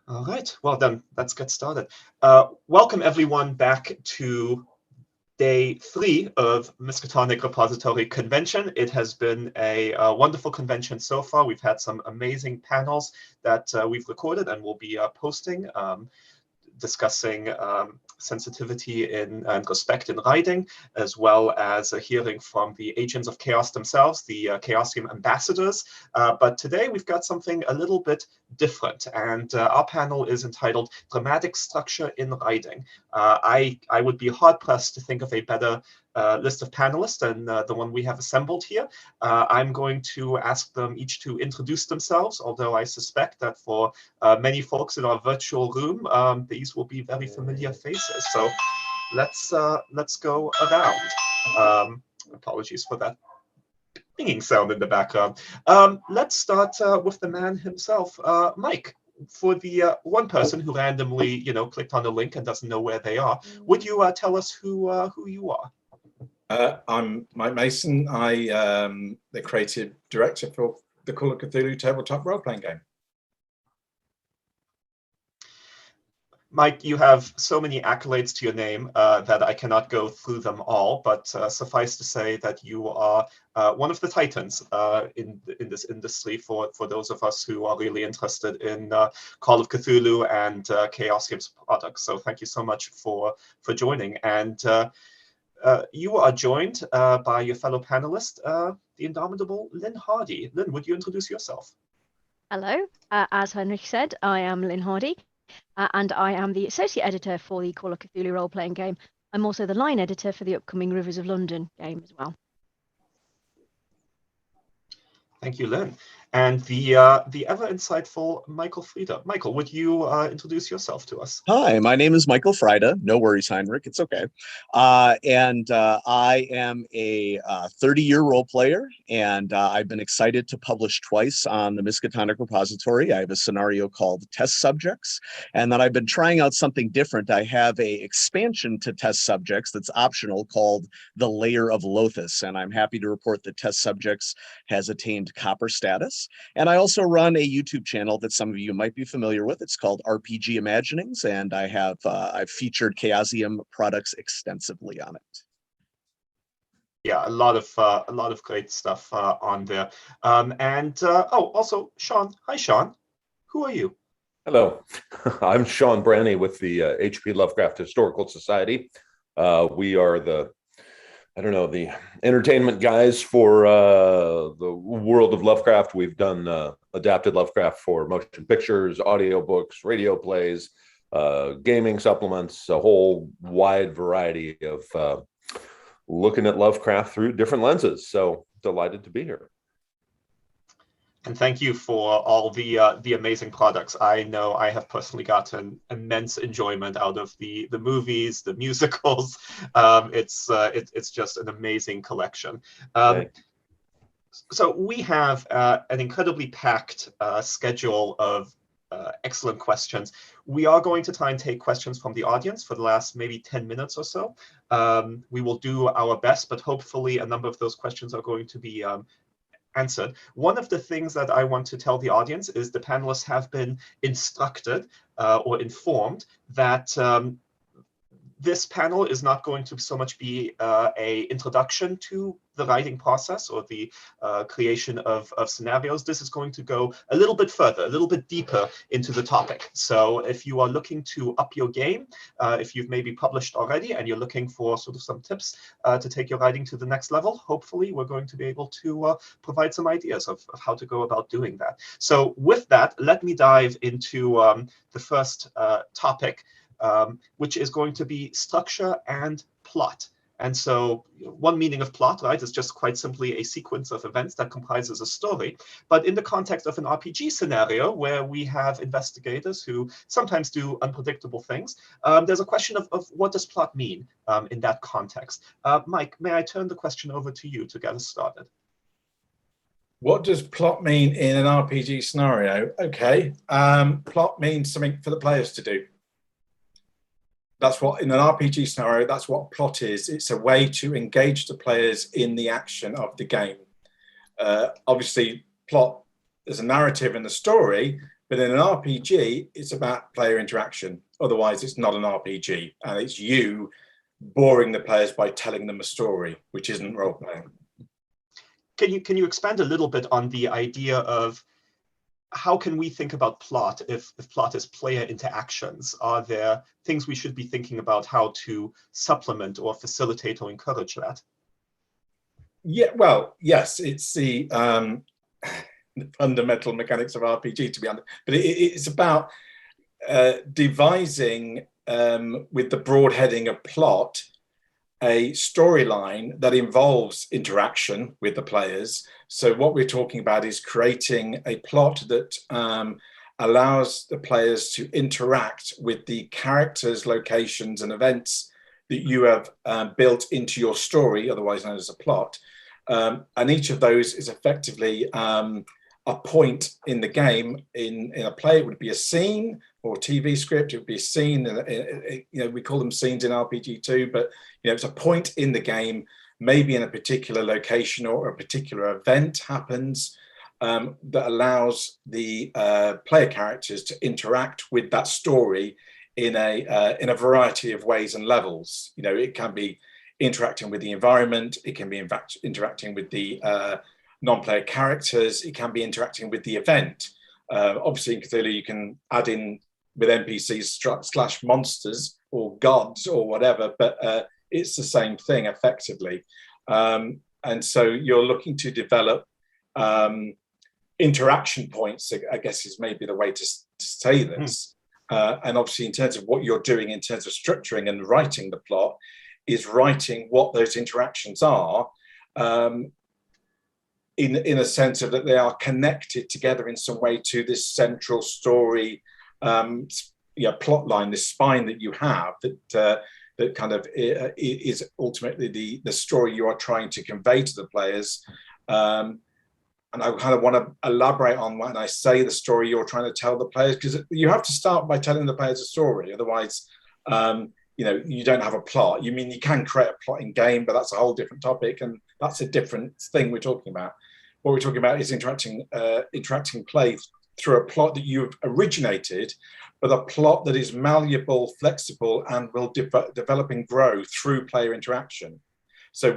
All right, well then, let's get started. Welcome everyone back to Day 3 of Miskatonic Repository Convention. It has been a wonderful convention so far. We've had some amazing panels that we've recorded and will be posting, discussing sensitivity and respect in writing, as well as a hearing from the agents of chaos themselves, the Chaosium ambassadors. But today we've got something a little bit different, and our panel is entitled Dramatic Structure in Writing. I would be hard-pressed to think of a better list of panelists than the one we have assembled here. I'm going to ask them each to introduce themselves, although I suspect that for many folks in our virtual room, these will be very familiar faces. So let's go around. Apologies for that pinging sound in the background. Let's start with the man himself, Mike. For the one person who randomly, clicked on the link and doesn't know where they are, would you tell us who you are? I'm Mike Mason. I am the creative director for the Call of Cthulhu tabletop role-playing game. Mike, you have so many accolades to your name that I cannot go through them all, but suffice to say that you are one of the titans in this industry for those of us who are really interested in Call of Cthulhu and Chaosium's products. So thank you so much for joining. And you are joined by your fellow panelist, the indomitable Lynne Hardy. Lynne, would you introduce yourself? Hello, as Heinrich said, I am Lynne Hardy, and I am the associate editor for the Call of Cthulhu role-playing game. I'm also the line editor for the upcoming Rivers of London game as well. Thank you, Lynne. And the ever insightful Michael Fryda. Michael, would you introduce yourself to us? Hi, my name is Michael Fryda. No worries, Heinrich. It's okay. I am a 30-year role player, and I've been excited to publish twice on the Miskatonic repository. I have a scenario called Test Subjects, and then I've been trying out something different. I have a expansion to Test Subjects that's optional called The Layer of Lothus, and I'm happy to report that Test Subjects has attained copper status. And I also run a YouTube channel that some of you might be familiar with. It's called RPG Imaginings, and I have I've featured Chaosium products extensively on it. Yeah, a lot of great stuff on there. Also Sean. Hi, Sean. Who are you? Hello, I'm Sean Branney with the HP Lovecraft Historical Society. We are the entertainment guys for the world of Lovecraft. We've done adapted Lovecraft for motion pictures, audiobooks, radio plays, gaming supplements, a whole wide variety of looking at Lovecraft through different lenses. So delighted to be here. And thank you for all the amazing products. I know I have personally gotten immense enjoyment out of the movies, the musicals. It's just an amazing collection. So we have an incredibly packed schedule of excellent questions. We are going to try and take questions from the audience for the last maybe 10 minutes or so. We will do our best, but hopefully a number of those questions are going to be answered. One of the things that I want to tell the audience is the panelists have been instructed or informed that this panel is not going to so much be a introduction to the writing process or the creation of scenarios. This is going to go a little bit further, a little bit deeper into the topic. So if you are looking to up your game, if you've maybe published already and you're looking for sort of some tips to take your writing to the next level, hopefully we're going to be able to provide some ideas of how to go about doing that. So with that, let me dive into the first topic, which is going to be structure and plot. And so one meaning of plot, right, is just quite simply a sequence of events that comprises a story. But in the context of an RPG scenario where we have investigators who sometimes do unpredictable things, there's a question of what does plot mean in that context? Mike, may I turn the question over to you to get us started? What does plot mean in an RPG scenario? Okay, plot means something for the players to do. That's what, in an RPG scenario, that's what plot is. It's a way to engage the players in the action of the game. Obviously, plot, there's a narrative in the story, But in an RPG, it's about player interaction. Otherwise, it's not an RPG, and it's you boring the players by telling them a story, which isn't role playing. Can you expand a little bit on the idea of how can we think about plot if plot is player interactions? Are there things we should be thinking about how to supplement or facilitate or encourage that? Yeah, well, yes, it's the fundamental mechanics of RPG, to be honest, but it's about devising, with the broad heading of plot, a storyline that involves interaction with the players. So what we're talking about is creating a plot that allows the players to interact with the characters, locations, and events that you have built into your story, otherwise known as a plot. And each of those is effectively a point in the game. In a play, it would be a scene, or TV script, it would be a scene. We call them scenes in RPG too, but it's a point in the game, maybe in a particular location or a particular event happens that allows the player characters to interact with that story in a variety of ways and levels. It can be interacting with the environment, it can be in fact interacting with the non-player characters, it can be interacting with the event. Obviously in Cthulhu you can add in with NPCs / monsters or gods or whatever, but it's the same thing effectively. And so you're looking to develop interaction points, I guess is maybe the way to say this. And obviously in terms of what you're doing in terms of structuring and writing the plot, is writing what those interactions are, in a sense of that they are connected together in some way to this central story plot line, this spine that you have that kind of is ultimately the story you are trying to convey to the players. And I kind of want to elaborate on when I say the story you're trying to tell the players, because you have to start by telling the players a story. Otherwise, you don't have a plot. You can create a plot in game, but that's a whole different topic, and that's a different thing we're talking about. What we're talking about is interacting play through a plot that you've originated, but a plot that is malleable, flexible, and will develop and grow through player interaction. So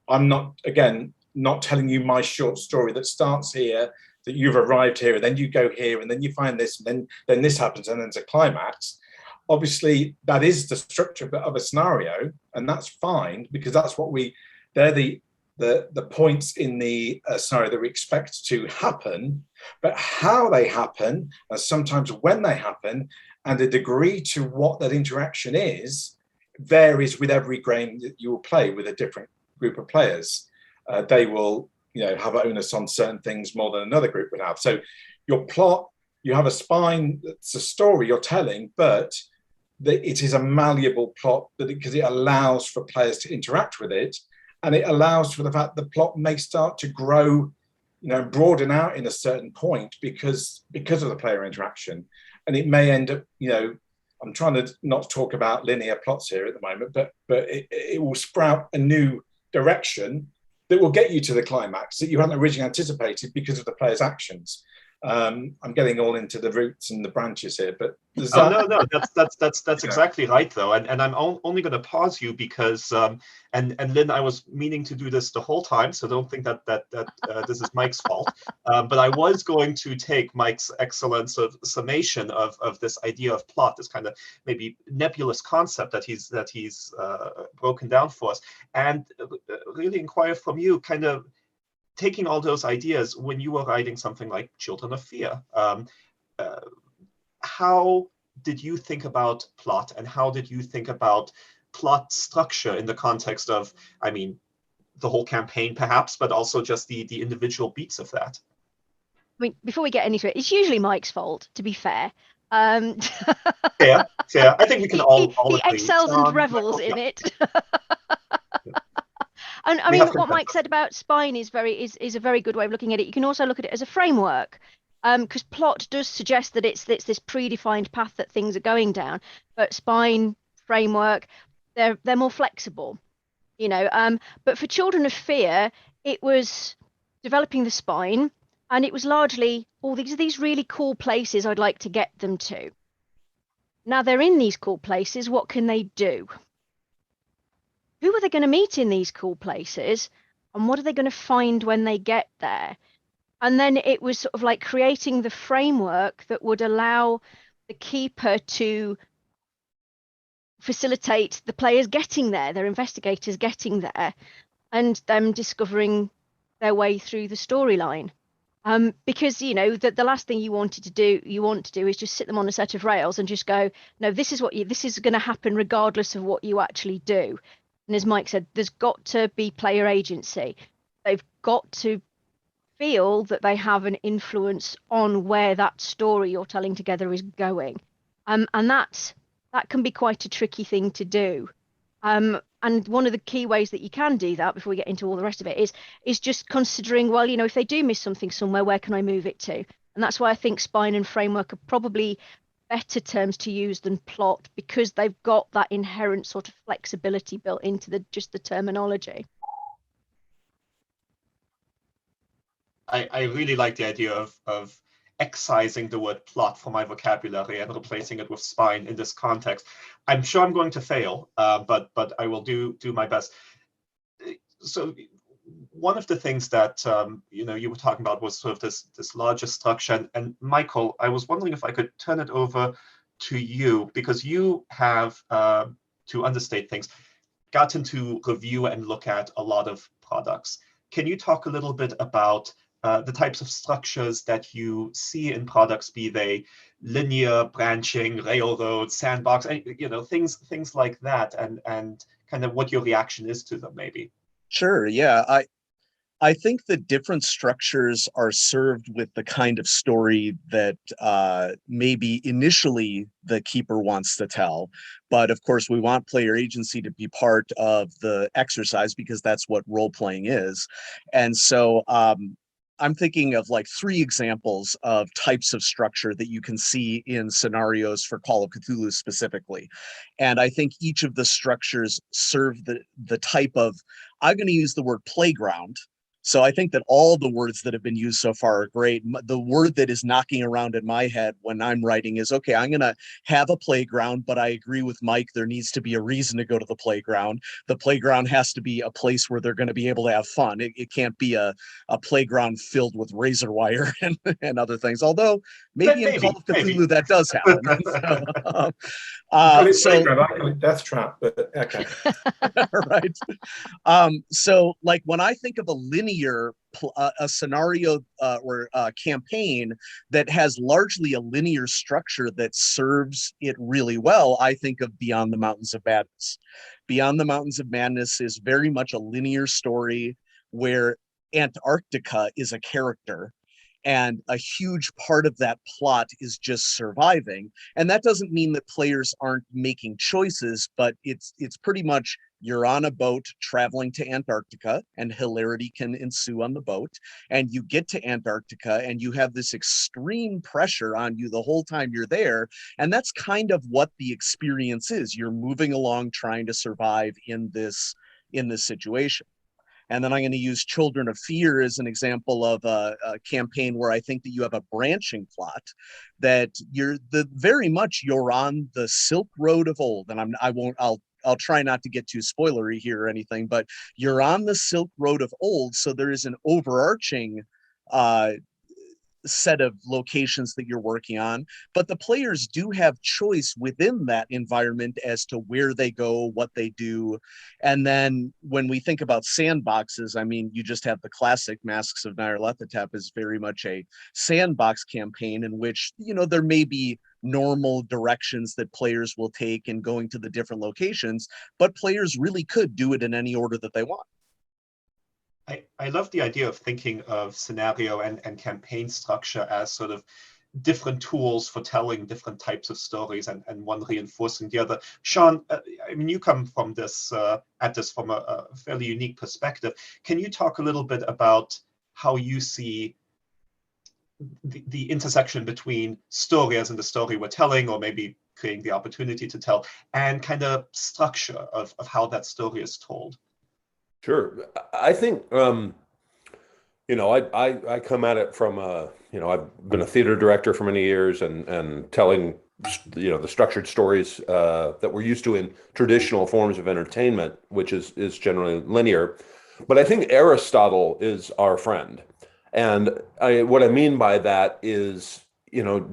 I'm not telling you my short story that starts here, that you've arrived here, and then you go here, and then you find this, and then this happens, and then there's a climax. Obviously, that is the structure of a scenario, and that's fine, because they're the points in the scenario that we expect to happen, but how they happen, and sometimes when they happen, and the degree to what that interaction is, varies with every game that you will play with a different group of players. They will, have onus on certain things more than another group would have. So your plot, you have a spine, it's a story you're telling, but it is a malleable plot because it allows for players to interact with it, and it allows for the fact the plot may start to grow, broaden out in a certain point because of the player interaction, and it may end up, I'm trying to not talk about linear plots here at the moment, but it will sprout a new direction that will get you to the climax that you hadn't originally anticipated because of the player's actions. I'm getting all into the roots and the branches here, but no, that's exactly right though, and I'm only going to pause you because and Lynn, I was meaning to do this the whole time, so don't think that this is Mike's fault. But I was going to take Mike's excellent sort of summation of this idea of plot, this kind of maybe nebulous concept that he's broken down for us, and really inquire from you, kind of taking all those ideas when you were writing something like Children of Fear. How did you think about plot, and how did you think about plot structure in the context of, the whole campaign perhaps, but also just the individual beats of that? Before we get into it, it's usually Mike's fault, to be fair. Fair. I think we can all he agree. excels and revels in it. And what Mike said about spine is a very good way of looking at it. You can also look at it as a framework, because plot does suggest that it's this predefined path that things are going down. But spine, framework, they're more flexible, But for Children of Fear, it was developing the spine, And it was largely, oh, these are these really cool places I'd like to get them to. Now they're in these cool places, what can they do? Who are they going to meet in these cool places? And what are they going to find when they get there? And then it was sort of like creating the framework that would allow the keeper to facilitate the players getting there, their investigators getting there, and them discovering their way through the storyline. Because the last thing you want to do is just sit them on a set of rails and just go, no, this is going to happen regardless of what you actually do. And as Mike said, there's got to be player agency. They've got to feel that they have an influence on where that story you're telling together is going. And that can be quite a tricky thing to do. And one of the key ways that you can do that, before we get into all the rest of it, is just considering, well, if they do miss something somewhere, where can I move it to? And that's why I think spine and framework are probably better terms to use than plot, because they've got that inherent sort of flexibility built into the terminology. I really like the idea of excising the word plot from my vocabulary and replacing it with spine in this context. I'm sure I'm going to fail, but I will do my best. So one of the things that you were talking about was sort of this larger structure. And Michael, I was wondering if I could turn it over to you, because you have, to understate things, gotten to review and look at a lot of products. Can you talk a little bit about the types of structures that you see in products, be they linear, branching, railroad, sandbox, things like that, and kind of what your reaction is to them, maybe? Sure, yeah. I think that different structures are served with the kind of story that maybe initially the keeper wants to tell. But of course, we want player agency to be part of the exercise, because that's what role-playing is. And so I'm thinking of like 3 examples of types of structure that you can see in scenarios for Call of Cthulhu specifically. And I think each of the structures serve the type of, I'm going to use the word playground. So I think that all the words that have been used so far are great. The word that is knocking around in my head when I'm writing is, okay, I'm going to have a playground, but I agree with Mike, there needs to be a reason to go to the playground. The playground has to be a place where they're going to be able to have fun. It can't be a playground filled with razor wire and other things, although maybe in Call of Cthulhu that does happen. Playground, I call it Death Trap, but okay. Right. So like when I think of a linear a scenario or a campaign that has largely a linear structure that serves it really well, I think of Beyond the Mountains of Madness. Beyond the Mountains of Madness is very much a linear story where Antarctica is a character, and a huge part of that plot is just surviving. And that doesn't mean that players aren't making choices, but it's pretty much, you're on a boat traveling to Antarctica, and hilarity can ensue on the boat. And you get to Antarctica and you have this extreme pressure on you the whole time you're there. And that's kind of what the experience is. You're moving along trying to survive in this situation. And then I'm going to use Children of Fear as an example of a campaign where I think that you have a branching plot, that you're very much you're on the Silk Road of old. And I'll try not to get too spoilery here or anything, but you're on the Silk Road of old. So there is an overarching set of locations that you're working on, but the players do have choice within that environment as to where they go, what they do. And then when we think about sandboxes, I mean, you just have the classic Masks of Nyarlathotep is very much a sandbox campaign in which, there may be normal directions that players will take in going to the different locations, but players really could do it in any order that they want. I love the idea of thinking of scenario and campaign structure as sort of different tools for telling different types of stories, and one reinforcing the other. Sean, I mean, you come from this at this from a fairly unique perspective. Can you talk a little bit about how you see the intersection between story as in the story we're telling, or maybe creating the opportunity to tell, and kind of structure of how that story is told? Sure. I think I come at it from I've been a theater director for many years and telling the structured stories that we're used to in traditional forms of entertainment, which is generally linear. But I think Aristotle is our friend, and what I mean by that is,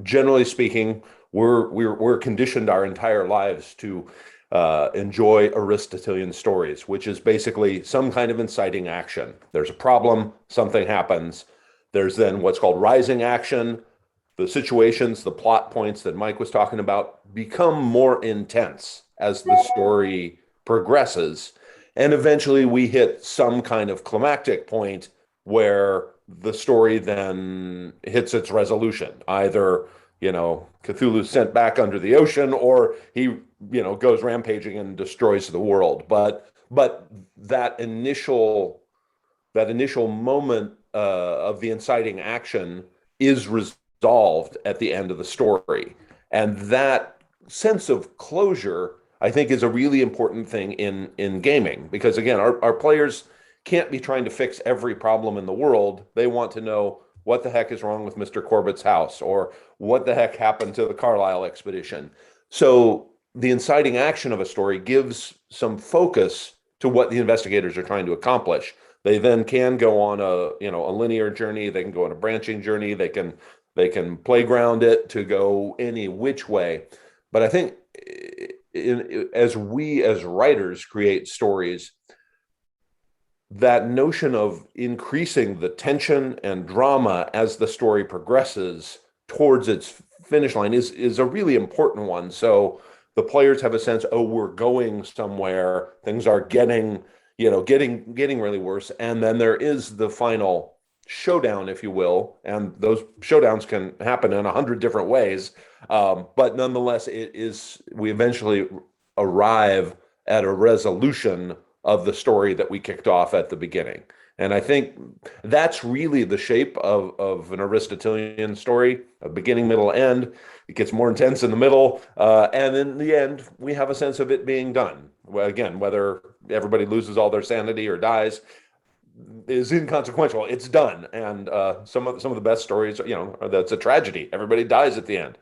generally speaking, we're conditioned our entire lives to enjoy Aristotelian stories, which is basically some kind of inciting action. There's a problem, something happens. There's then what's called rising action. The situations, the plot points that Mike was talking about become more intense as the story progresses. And eventually we hit some kind of climactic point where the story then hits its resolution. Either, Cthulhu's sent back under the ocean, or he, goes rampaging and destroys the world. But that initial moment of the inciting action is resolved at the end of the story. And that sense of closure, I think, is a really important thing in gaming, because again, our players can't be trying to fix every problem in the world. They want to know what the heck is wrong with Mr. Corbett's house, or what the heck happened to the Carlisle expedition. So the inciting action of a story gives some focus to what the investigators are trying to accomplish. They then can go on a linear journey. They can go on a branching journey. They can playground it to go any which way. But I think as we as writers create stories, that notion of increasing the tension and drama as the story progresses towards its finish line is a really important one. So the players have a sense, we're going somewhere. Things are getting really worse. And then there is the final showdown, if you will. And those showdowns can happen in 100 different ways. But nonetheless, we eventually arrive at a resolution of the story that we kicked off at the beginning. And I think that's really the shape of an Aristotelian story, a beginning, middle, end. It gets more intense in the middle. And in the end, we have a sense of it being done. Well, again, whether everybody loses all their sanity or dies is inconsequential. It's done. And some of the best stories, that's a tragedy. Everybody dies at the end.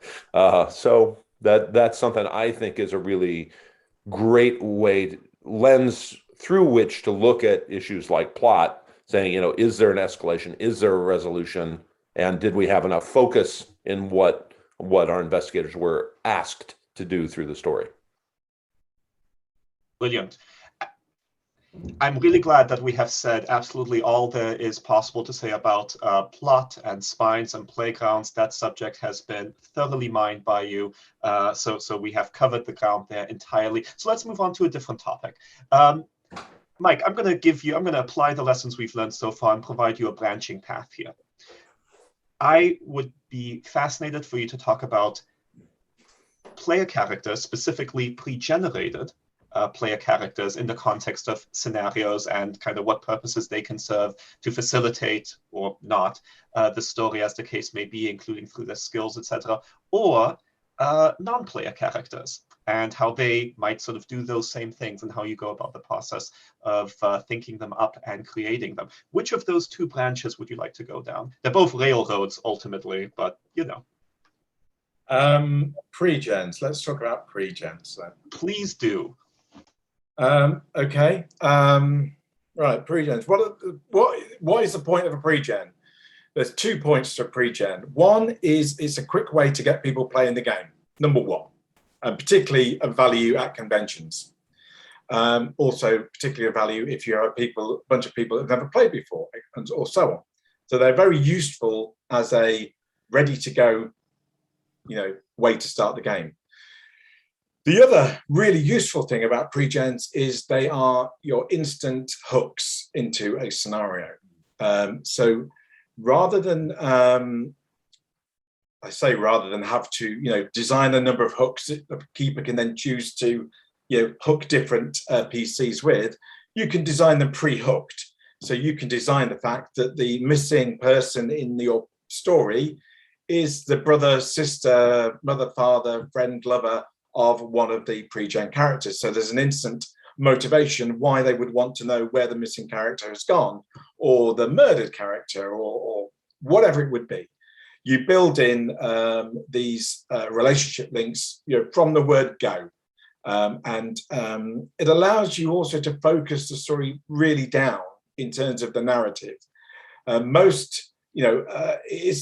So that's something I think is a really great lens through which to look at issues like plot, saying, is there an escalation? Is there a resolution? And did we have enough focus in what our investigators were asked to do through the story? Brilliant. I'm really glad that we have said absolutely all there is possible to say about plot and spines and playgrounds. That subject has been thoroughly mined by you. So we have covered the ground there entirely. So let's move on to a different topic. Mike, I'm going to apply the lessons we've learned so far and provide you a branching path here. I would be fascinated for you to talk about player characters, specifically pre-generated player characters, in the context of scenarios and kind of what purposes they can serve to facilitate or not the story, as the case may be, including through their skills, etc., or non-player characters, and how they might sort of do those same things, and how you go about the process of thinking them up and creating them. Which of those two branches would you like to go down? They're both railroads ultimately, but Pregens. Let's talk about pregens then. Please do. Okay. Right. Pregens. What is the point of a pregen? There's 2 points to a pregen. One is it's a quick way to get people playing the game. Number one, and particularly of value at conventions. Also, particularly of value if you're a bunch of people that have never played before, or so on. So they're very useful as a ready to go, way to start the game. The other really useful thing about pregens is they are your instant hooks into a scenario. So rather than have to, design a number of hooks that the keeper can then choose to, hook different PCs with, you can design them pre-hooked. So you can design the fact that the missing person in your story is the brother, sister, mother, father, friend, lover of one of the pre-gen characters. So there's an instant motivation why they would want to know where the missing character has gone, or the murdered character, or whatever it would be. You build in these relationship links, from the word go. And it allows you also to focus the story really down in terms of the narrative. It's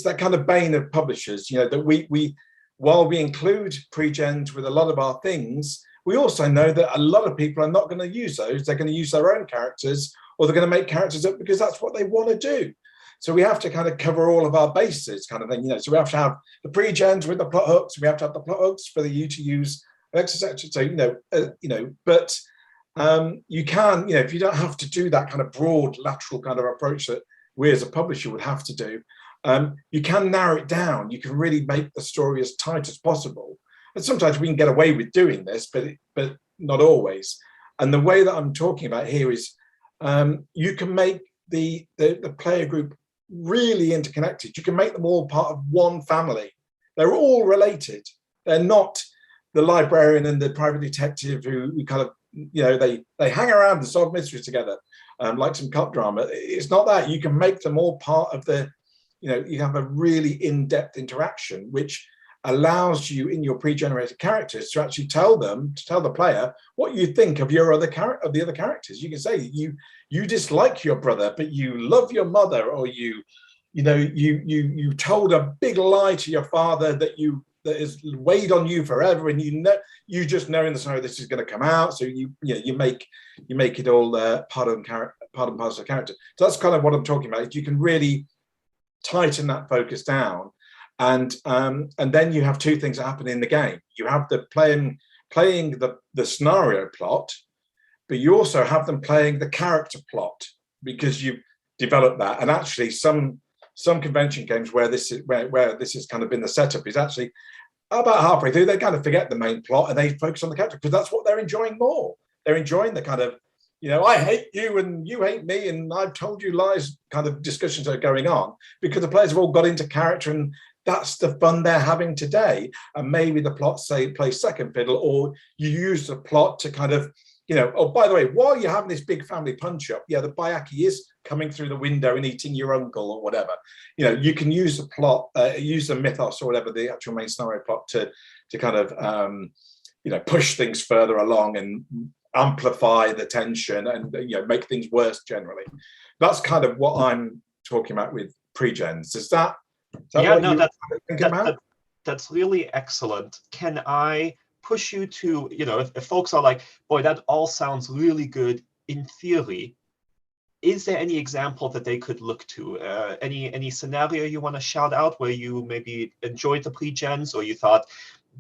that kind of bane of publishers, that we while we include Pregens with a lot of our things, we also know that a lot of people are not going to use those. They're going to use their own characters, or they're going to make characters up because that's what they want to do. So we have to kind of cover all of our bases, kind of thing. So we have to have the Pregens with the plot hooks. We have to have the plot hooks for you to use, etc. So but you can, if you don't have to do that kind of broad lateral kind of approach that we as a publisher would have to do, you can narrow it down. You can really make the story as tight as possible. And sometimes we can get away with doing this, but not always. And the way that I'm talking about here is you can make the player group really interconnected. You can make them all part of one family. They're all related. They're not the librarian and the private detective who kind of, they hang around and solve mysteries together, like some cop drama. It's not that. You can make them all part of the, you have a really in-depth interaction, which allows you in your pre-generated characters to actually tell the player what you think of the other characters. You can say you dislike your brother, but you love your mother, or you told a big lie to your father that is weighed on you forever, and you just know in the scenario this is going to come out. So you make it all part and parcel of character. So that's kind of what I'm talking about. You can really tighten that focus down. And then you have two things that happen in the game. You have the playing the scenario plot, but you also have them playing the character plot, because you've developed that. And actually some convention games where this has kind of been the setup is actually about halfway through, they kind of forget the main plot and they focus on the character, because that's what they're enjoying more. They're enjoying the kind of, I hate you and you hate me and I've told you lies kind of discussions that are going on, because the players have all got into character, and that's the fun they're having today. And maybe the plot plays second fiddle, or you use the plot to kind of, oh, by the way, while you're having this big family punch up, the Bayaki is coming through the window and eating your uncle or whatever. You can use the plot, use the mythos or whatever, the actual main scenario plot to kind of, push things further along and amplify the tension and, make things worse generally. That's kind of what I'm talking about with Pregens. Is that yeah, no, that's really excellent. Can I push you to, if folks are like, boy, that all sounds really good in theory, is there any example that they could look to? Any scenario you want to shout out where you maybe enjoyed the Pregens, or you thought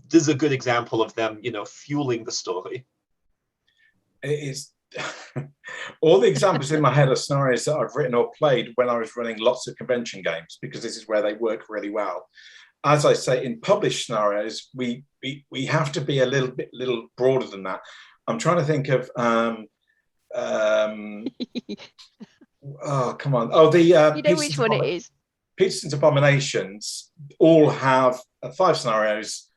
this is a good example of them, fueling the story? It is. All the examples in my head are scenarios that I've written or played when I was running lots of convention games, because this is where they work really well. As I say, in published scenarios, we have to be a little broader than that. I'm trying to think of oh, come on. Oh, the which one it is. Peterson's Abominations all have 5 scenarios,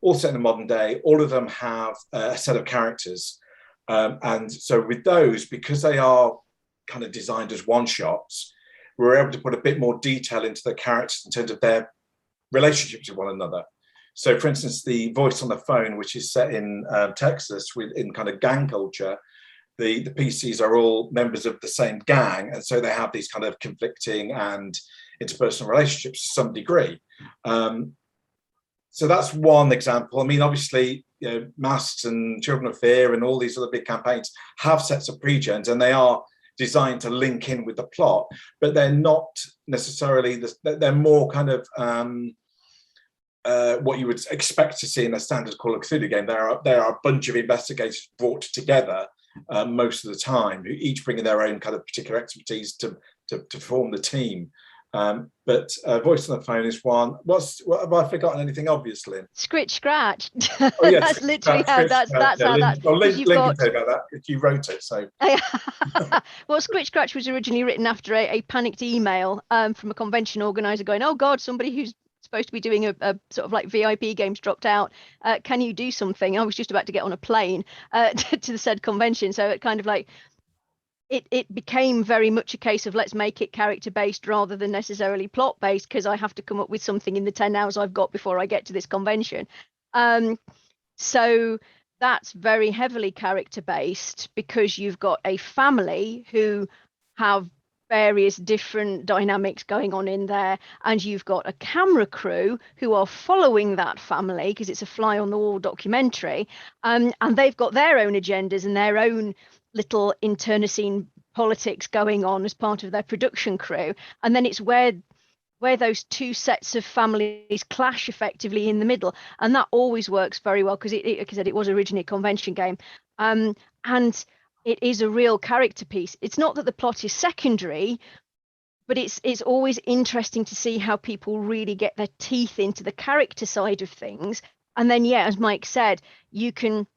all set in the modern day. All of them have a set of characters. And so with those, because they are kind of designed as one-shots, we're able to put a bit more detail into the characters in terms of their relationships with one another. So for instance, the voice on the phone, which is set in Texas in kind of gang culture, the PCs are all members of the same gang. And so they have these kind of conflicting and interpersonal relationships to some degree. So that's one example. I mean, obviously, Masks and Children of Fear and all these other big campaigns have sets of Pregens, and they are designed to link in with the plot, but they're not necessarily, they're more kind of what you would expect to see in a standard Call of Cthulhu game. There are a bunch of investigators brought together most of the time, each bringing their own kind of particular expertise to form the team. But voice on the phone is one. What have I forgotten? Anything obvious, Lynne? Scritch Scratch. Oh, yeah, that's literally how that's how that. Well, Lynne can say about that if you wrote it. So. Well, Scritch Scratch was originally written after a panicked email from a convention organizer going, "Oh God, somebody who's supposed to be doing a sort of like VIP games dropped out. Can you do something?" I was just about to get on a plane to the said convention, so it kind of like. it became very much a case of let's make it character based rather than necessarily plot based, because I have to come up with something in the 10 hours I've got before I get to this convention. So that's very heavily character based, because you've got a family who have various different dynamics going on in there, and you've got a camera crew who are following that family because it's a fly on the wall documentary, and they've got their own agendas and their own little internecine politics going on as part of their production crew. And then it's where those two sets of families clash effectively in the middle, and that always works very well, because like I said, it was originally a convention game, and it is a real character piece. It's not that the plot is secondary, but it's always interesting to see how people really get their teeth into the character side of things. And then, yeah, as Mike said, you can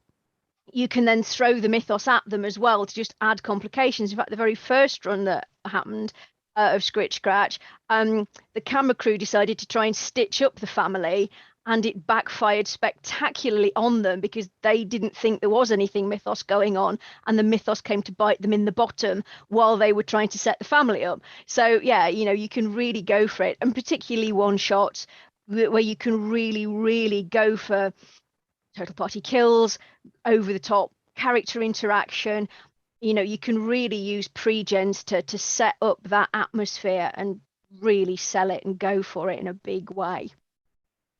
then throw the mythos at them as well to just add complications. In fact, the very first run that happened of Scritch Scratch, the camera crew decided to try and stitch up the family, and it backfired spectacularly on them because they didn't think there was anything mythos going on, and the mythos came to bite them in the bottom while they were trying to set the family up. So yeah, you can really go for it, and particularly one shots where you can really go for total party kills, over the top character interaction. You can really use Pregens to set up that atmosphere and really sell it and go for it in a big way.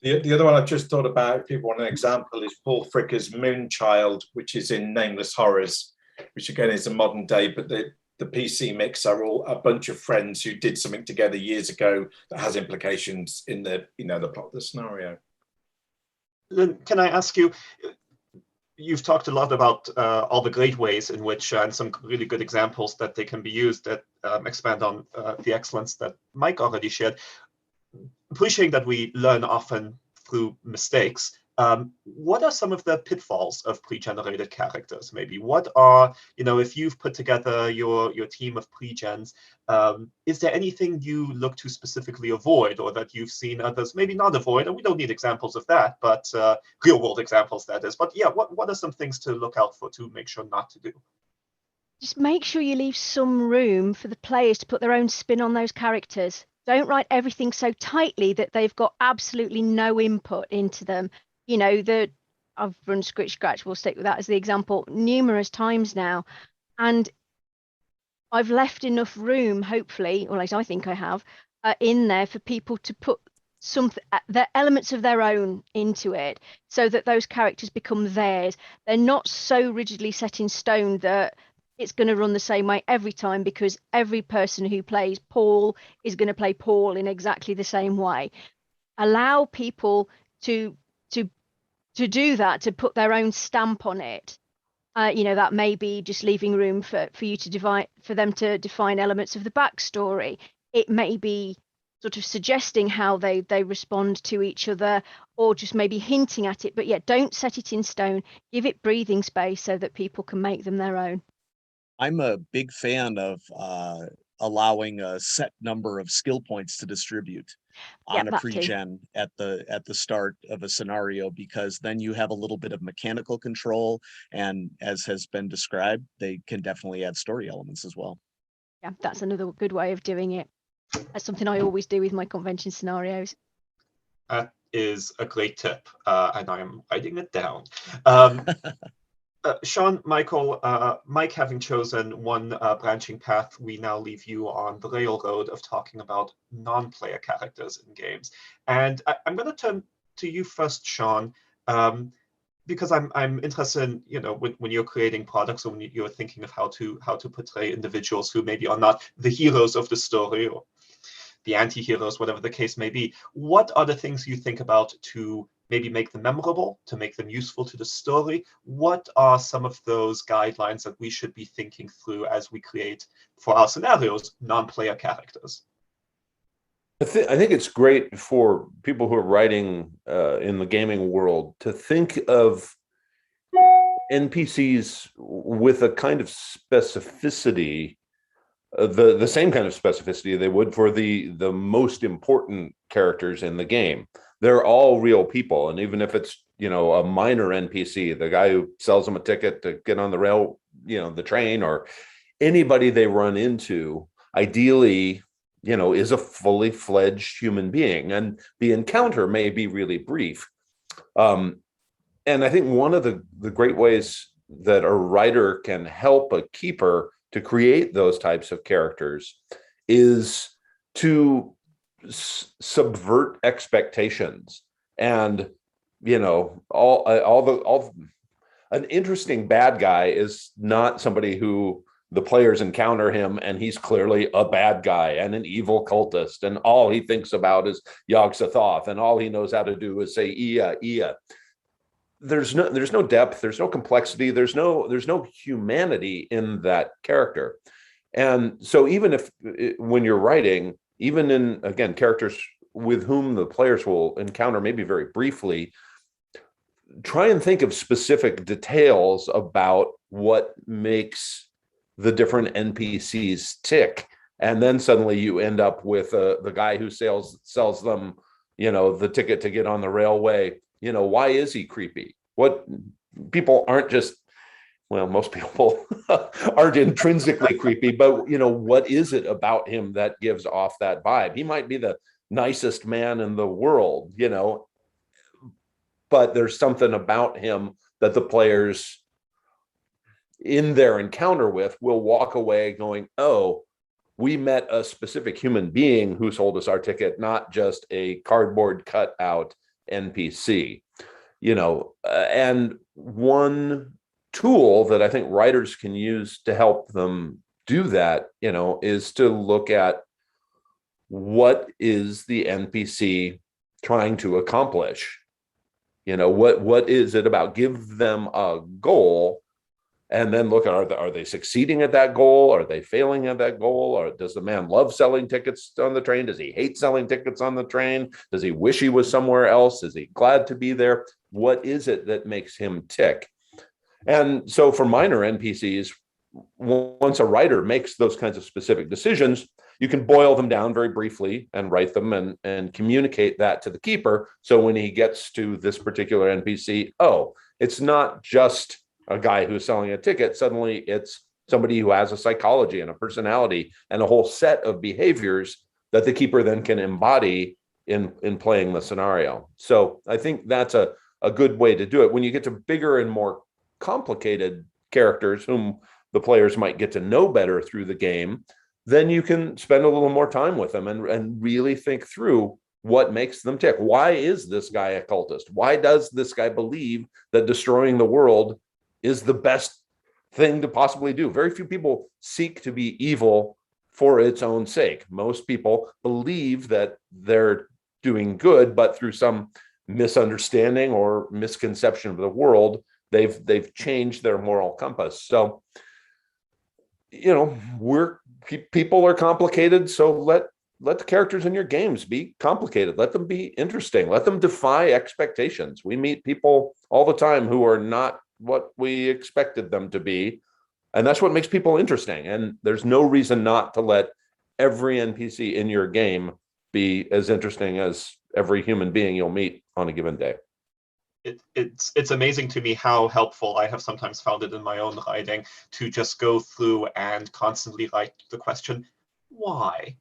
The other one I've just thought about, if people want an example, is Paul Fricker's Moonchild, which is in Nameless Horrors, which again is a modern day, but the PC mix are all a bunch of friends who did something together years ago that has implications in the plot of the scenario. Lynne, can I ask you, you've talked a lot about all the great ways in which, and some really good examples that they can be used that expand on the excellence that Mike already shared. Appreciating that we learn often through mistakes, what are some of the pitfalls of pre-generated characters? Maybe what are, if you've put together your team of pre-gens, is there anything you look to specifically avoid, or that you've seen others maybe not avoid? And we don't need examples of that, but real world examples, that is. But yeah, what are some things to look out for to make sure not to do? Just make sure you leave some room for the players to put their own spin on those characters. Don't write everything so tightly that they've got absolutely no input into them. I've run Scritch Scratch, we'll stick with that as the example, numerous times now. And I've left enough room, hopefully, or at least I think I have, in there for people to put the elements of their own into it, so that those characters become theirs. They're not so rigidly set in stone that it's going to run the same way every time, because every person who plays Paul is going to play Paul in exactly the same way. Allow people to do that, to put their own stamp on it. That may be just leaving room for you to for them to define elements of the backstory. It may be sort of suggesting how they respond to each other, or just maybe hinting at it. But yeah, don't set it in stone. Give it breathing space so that people can make them their own. I'm a big fan of allowing a set number of skill points to distribute on a pre-gen at the start of a scenario, because then you have a little bit of mechanical control, and as has been described, they can definitely add story elements as well. Yeah, that's another good way of doing it. That's something I always do with my convention scenarios. That is a great tip, and I am writing it down. Sean, Michael, Mike having chosen one branching path, we now leave you on the railroad of talking about non-player characters in games. And I'm going to turn to you first, Sean, because I'm interested in, when you're creating products, or when you're thinking of how to portray individuals who maybe are not the heroes of the story, or the anti-heroes, whatever the case may be. What are the things you think about to maybe make them memorable, to make them useful to the story? What are some of those guidelines that we should be thinking through as we create, for our scenarios, non-player characters? I think it's great for people who are writing in the gaming world to think of NPCs with a kind of specificity, the same kind of specificity they would for the most important characters in the game. They're all real people, and even if it's a minor NPC, the guy who sells them a ticket to get on the rail, the train, or anybody they run into, ideally, is a fully fledged human being, and the encounter may be really brief. And I think one of the great ways that a writer can help a keeper to create those types of characters is to subvert expectations. And an interesting bad guy is not somebody who the players encounter him and he's clearly a bad guy and an evil cultist, and all he thinks about is Yog-Sothoth, and all he knows how to do is say Ia, Ia. There's no depth, there's no complexity, there's no humanity in that character. And so even if, when you're writing, even in, again, characters with whom the players will encounter maybe very briefly, try and think of specific details about what makes the different NPCs tick. And then suddenly you end up with the guy who sells them, the ticket to get on the railway. Why is he creepy? What people aren't just, well, most people aren't intrinsically creepy, but what is it about him that gives off that vibe? He might be the nicest man in the world, but there's something about him that the players in their encounter with will walk away going, oh, we met a specific human being who sold us our ticket, not just a cardboard cutout NPC. And one tool that I think writers can use to help them do that, is to look at what is the NPC trying to accomplish. What is it about? Give them a goal, and then look at, are they succeeding at that goal? Are they failing at that goal? Or does the man love selling tickets on the train? Does he hate selling tickets on the train? Does he wish he was somewhere else? Is he glad to be there? What is it that makes him tick? And so for minor NPCs, once a writer makes those kinds of specific decisions, you can boil them down very briefly and write them and communicate that to the keeper. So when he gets to this particular NPC, oh, it's not just a guy who's selling a ticket. Suddenly it's somebody who has a psychology and a personality and a whole set of behaviors that the keeper then can embody in playing the scenario. So I think that's a good way to do it. When you get to bigger and more complicated characters whom the players might get to know better through the game, then you can spend a little more time with them and really think through what makes them tick. Why is this guy a cultist? Why does this guy believe that destroying the world is the best thing to possibly do? Very few people seek to be evil for its own sake. Most people believe that they're doing good, but through some misunderstanding or misconception of the world, they've changed their moral compass. So, people are complicated. So let the characters in your games be complicated. Let them be interesting. Let them defy expectations. We meet people all the time who are not what we expected them to be. And that's what makes people interesting. And there's no reason not to let every NPC in your game be as interesting as every human being you'll meet on a given day. It's amazing to me how helpful I have sometimes found it in my own writing to just go through and constantly write the question, why?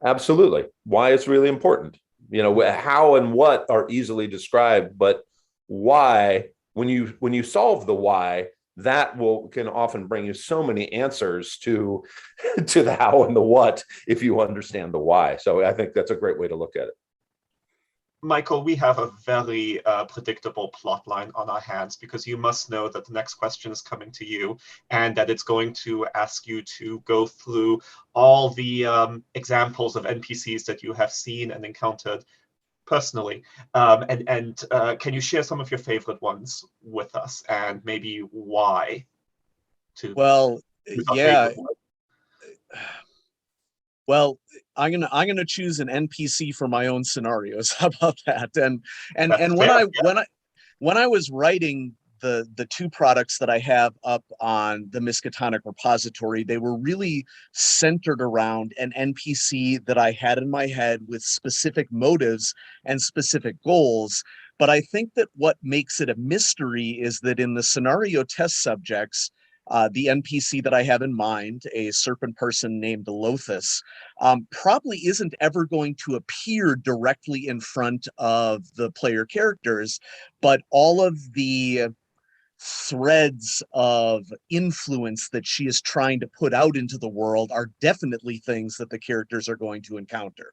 Absolutely. Why is really important. How and what are easily described, but why, when you solve the why, that can often bring you so many answers to the how and the what if you understand the why. So I think that's a great way to look at it. Michael, we have a very predictable plot line on our hands, because you must know that the next question is coming to you and that it's going to ask you to go through all the examples of NPCs that you have seen and encountered personally. And can you share some of your favorite ones with us and maybe why? Well, yeah. Well, I'm gonna choose an NPC for my own scenarios. How about that? And when I was writing the two products that I have up on the Miskatonic repository, they were really centered around an NPC that I had in my head with specific motives and specific goals. But I think that what makes it a mystery is that in the scenario test subjects, The NPC that I have in mind, a serpent person named Lothus, probably isn't ever going to appear directly in front of the player characters, but all of the threads of influence that she is trying to put out into the world are definitely things that the characters are going to encounter.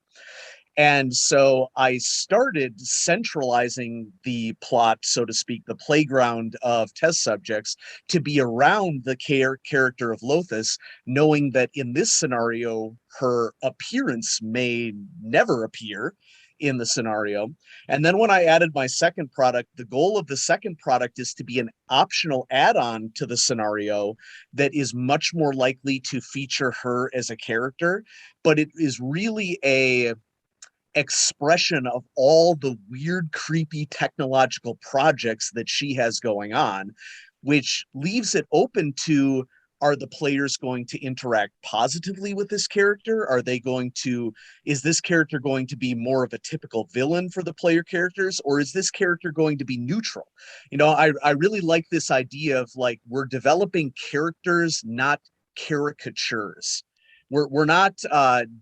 And so I started centralizing the plot, so to speak, the playground of test subjects, to be around the character of Lothus, knowing that in this scenario, her appearance may never appear in the scenario. And then when I added my second product, the goal of the second product is to be an optional add-on to the scenario that is much more likely to feature her as a character, but it is really a expression of all the weird, creepy technological projects that she has going on, which leaves it open to, are the players going to interact positively with this character? Is this character going to be more of a typical villain for the player characters, or is this character going to be neutral? You know, I really like this idea of, like, we're developing characters, not caricatures. We're not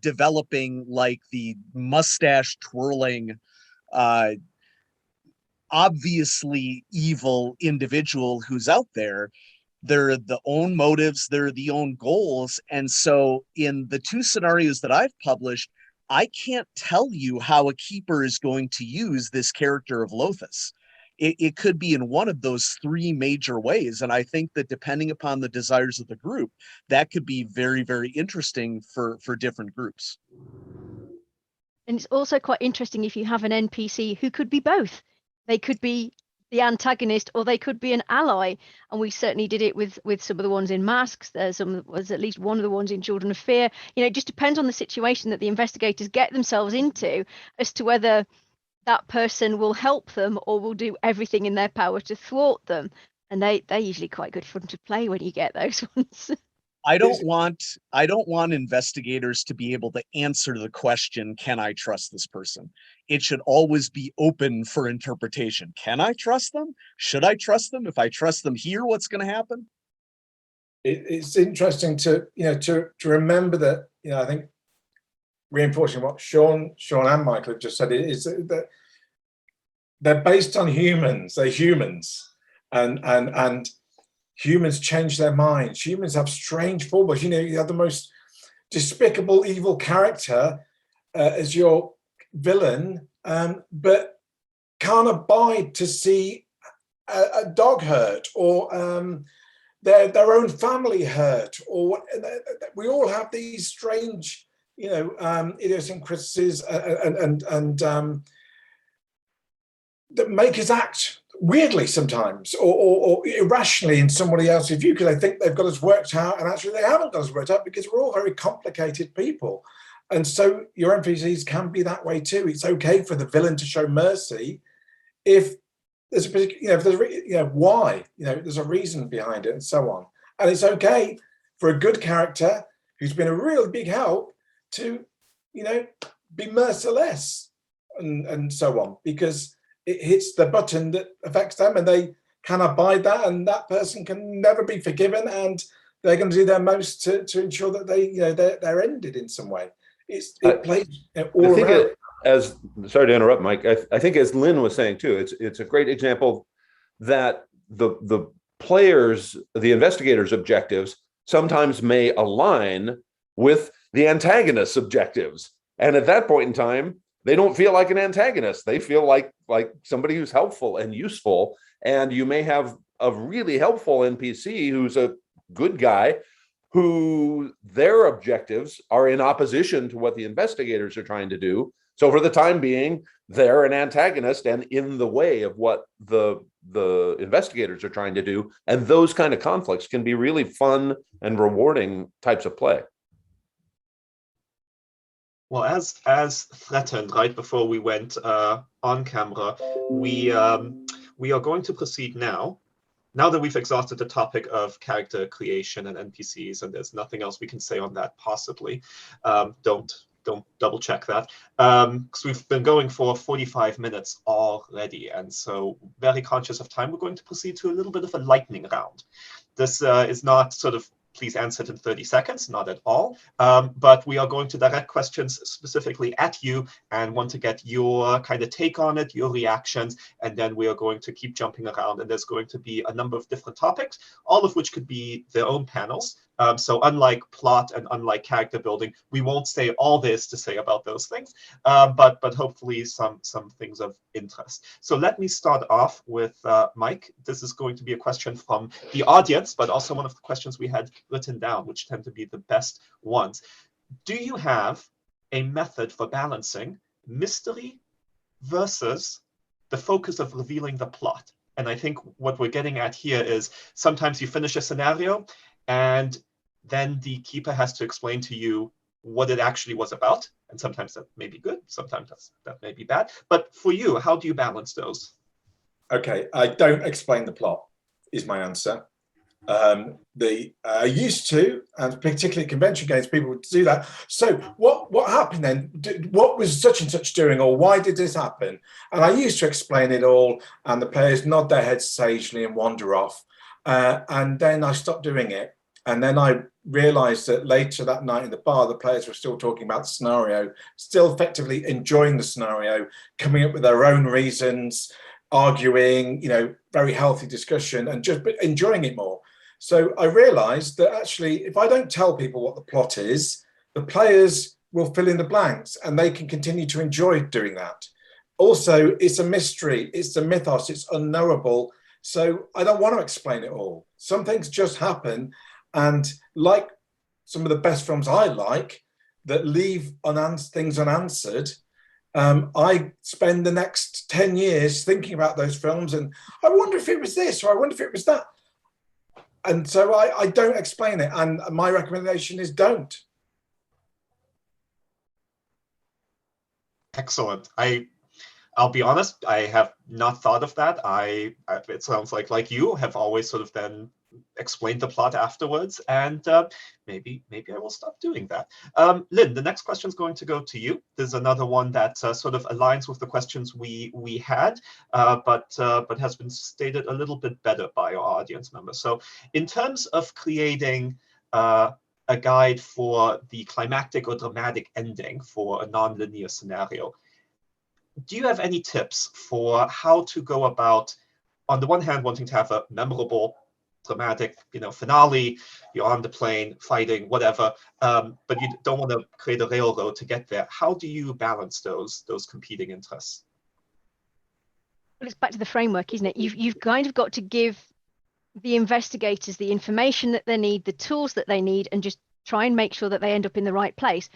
developing like the mustache twirling, obviously evil individual who's out there. They're the own motives, they're the own goals. And so in the two scenarios that I've published, I can't tell you how a keeper is going to use this character of Lothus. It could be in one of those three major ways. And I think that depending upon the desires of the group, that could be very, very interesting for different groups. And it's also quite interesting if you have an NPC who could be both. They could be the antagonist or they could be an ally. And we certainly did it with some of the ones in Masks. There's was at least one of the ones in Children of Fear. You know, it just depends on the situation that the investigators get themselves into as to whether that person will help them or will do everything in their power to thwart them. And they're usually quite good fun to play when you get those ones. I don't want investigators to be able to answer the question, can I trust this person? It should always be open for interpretation. Can I trust them? Should I trust them? If I trust them here, what's going to happen? It's interesting to remember that, I think reinforcing what Sean and Michael have just said is that they're based on humans. They're humans, and humans change their minds. Humans have strange foibles. You have the most despicable, evil character as your villain, but can't abide to see a dog hurt or their own family hurt. Or we all have these strange, idiosyncrasies and that make us act weirdly sometimes or irrationally in somebody else's view, because they think they've got us worked out, and actually they haven't got us worked out, because we're all very complicated people. And so your NPCs can be that way too. It's okay for the villain to show mercy if there's a particular, why, there's a reason behind it and so on. And it's okay for a good character who's been a really big help to, be merciless and so on, because it hits the button that affects them and they can abide that, and that person can never be forgiven, and they're going to do their most to ensure that they're ended in some way. It plays all around. Sorry to interrupt, Mike. I think as Lynne was saying too, it's a great example that the players, the investigators' objectives sometimes may align with the antagonist's objectives, and at that point in time, they don't feel like an antagonist. They feel like somebody who's helpful and useful. And you may have a really helpful NPC who's a good guy, who their objectives are in opposition to what the investigators are trying to do. So for the time being, they're an antagonist and in the way of what the investigators are trying to do. And those kind of conflicts can be really fun and rewarding types of play. Well, as threatened right before we went on camera, we are going to proceed now. Now that we've exhausted the topic of character creation and NPCs, and there's nothing else we can say on that possibly. Don't double check that, because we've been going for 45 minutes already, and so very conscious of time, we're going to proceed to a little bit of a lightning round. This is not sort of, please answer it in 30 seconds, not at all. But we are going to direct questions specifically at you and want to get your kind of take on it, your reactions, and then we are going to keep jumping around. And there's going to be a number of different topics, all of which could be their own panels. So unlike plot and unlike character building, we won't say all there is to say about those things, but hopefully some things of interest. So let me start off with Mike. This is going to be a question from the audience, but also one of the questions we had written down, which tend to be the best ones. Do you have a method for balancing mystery versus the focus of revealing the plot? And I think what we're getting at here is sometimes you finish a scenario and then the keeper has to explain to you what it actually was about. And sometimes that may be good, sometimes that may be bad. But for you, how do you balance those? Okay, I don't explain the plot, is my answer. I used to, and particularly convention games, people would do that. So what happened then? What was such and such doing, or why did this happen? And I used to explain it all, and the players nod their heads sagely and wander off. And then I stopped doing it. And then I realized that later that night in the bar, the players were still talking about the scenario, still effectively enjoying the scenario, coming up with their own reasons, arguing, you know, very healthy discussion, and just enjoying it more. So I realized that actually, if I don't tell people what the plot is, the players will fill in the blanks and they can continue to enjoy doing that. Also, it's a mystery, it's a mythos, it's unknowable. So I don't want to explain it all. Some things just happen. And like some of the best films I like that leave things unanswered, I spend the next 10 years thinking about those films and I wonder if it was this or I wonder if it was that. And so I don't explain it. And my recommendation is don't. Excellent. I'll be honest, I have not thought of that. It sounds like you have always sort of then explained the plot afterwards, and maybe I will stop doing that. Lynne, the next question is going to go to you. There's another one that sort of aligns with the questions we had, but has been stated a little bit better by our audience members. So in terms of creating a guide for the climactic or dramatic ending for a non-linear scenario, do you have any tips for how to go about, on the one hand, wanting to have a memorable, dramatic, finale, you're on the plane, fighting, whatever, but you don't want to create a railroad to get there. How do you balance those competing interests? Well, it's back to the framework, isn't it? You've kind of got to give the investigators the information that they need, the tools that they need, and just try and make sure that they end up in the right place.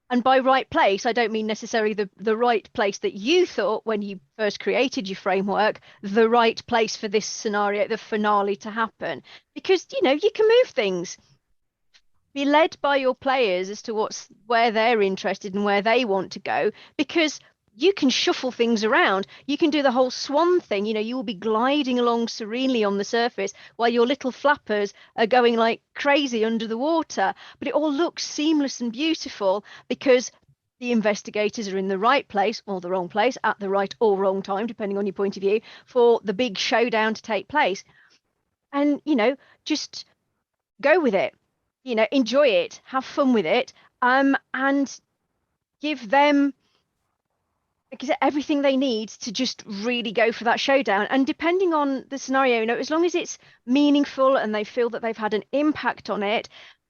And by right place, I don't mean necessarily the right place that you thought when you first created your framework, the right place for this scenario, the finale to happen. Because, you can move things. Be led by your players as to where they're interested and where they want to go, because you can shuffle things around. You can do the whole swan thing. You will be gliding along serenely on the surface while your little flappers are going like crazy under the water. But it all looks seamless and beautiful because the investigators are in the right place or the wrong place at the right or wrong time, depending on your point of view, for the big showdown to take place. And, just go with it. Enjoy it, have fun with it, and give them everything they need to just really go for that showdown. And depending on the scenario, as long as it's meaningful and they feel that they've had an impact on it,